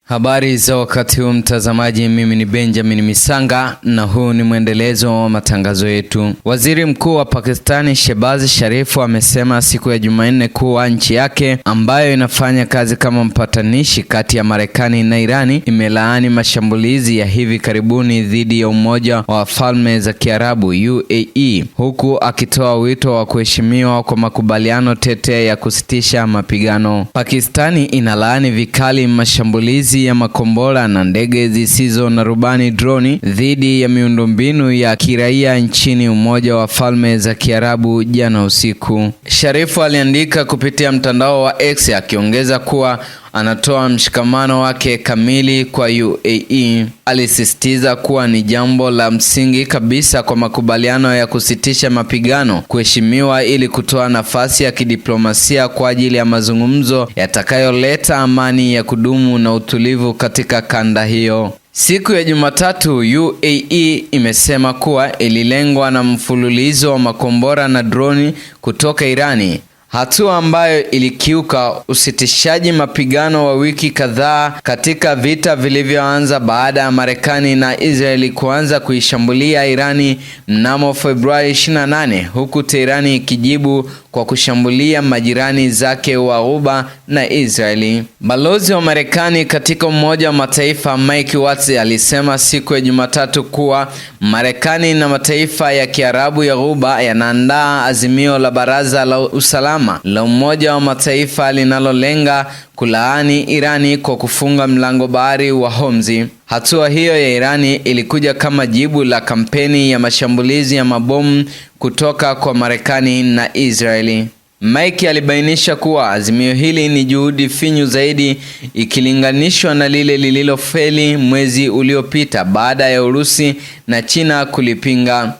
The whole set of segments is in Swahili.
Habari za wakati huu mtazamaji, mimi ni Benjamin Misanga na huu ni mwendelezo wa matangazo yetu. Waziri Mkuu wa Pakistani Shehbaz Sharif amesema siku ya Jumanne kuwa nchi yake ambayo inafanya kazi kama mpatanishi kati ya Marekani na Irani imelaani mashambulizi ya hivi karibuni dhidi ya Umoja wa Falme za Kiarabu UAE, huku akitoa wito wa kuheshimiwa kwa makubaliano tete ya kusitisha mapigano. Pakistani inalaani vikali mashambulizi ya makombora na ndege zisizo na rubani droni dhidi ya miundombinu ya kiraia nchini Umoja wa Falme za Kiarabu jana usiku. Sharifu aliandika kupitia mtandao wa X akiongeza kuwa anatoa mshikamano wake kamili kwa UAE. Alisisitiza kuwa ni jambo la msingi kabisa kwa makubaliano ya kusitisha mapigano kuheshimiwa ili kutoa nafasi ya kidiplomasia kwa ajili ya mazungumzo yatakayoleta amani ya kudumu na utulivu katika kanda hiyo. Siku ya Jumatatu, UAE imesema kuwa ililengwa na mfululizo wa makombora na droni kutoka Irani, hatua ambayo ilikiuka usitishaji mapigano wa wiki kadhaa katika vita vilivyoanza baada ya Marekani na Israeli kuanza kuishambulia Irani mnamo Februari 28, huku Teherani ikijibu kwa kushambulia majirani zake wa Ghuba na Israeli. Balozi wa Marekani katika Umoja wa Mataifa Mike Waltz alisema siku ya Jumatatu kuwa Marekani na mataifa ya Kiarabu ya Ghuba yanaandaa azimio la Baraza la Usalama la Umoja wa Mataifa linalolenga kulaani Irani kwa kufunga mlango bahari wa Hormuz. Hatua hiyo ya Irani ilikuja kama jibu la kampeni ya mashambulizi ya mabomu kutoka kwa Marekani na Israeli. Mike alibainisha kuwa azimio hili ni juhudi finyu zaidi ikilinganishwa na lile lililofeli mwezi uliopita baada ya Urusi na China kulipinga.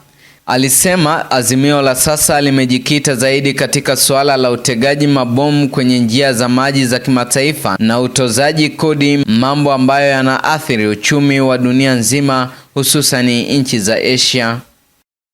Alisema azimio la sasa limejikita zaidi katika suala la utegaji mabomu kwenye njia za maji za kimataifa na utozaji kodi, mambo ambayo yanaathiri uchumi wa dunia nzima, hususani nchi za Asia.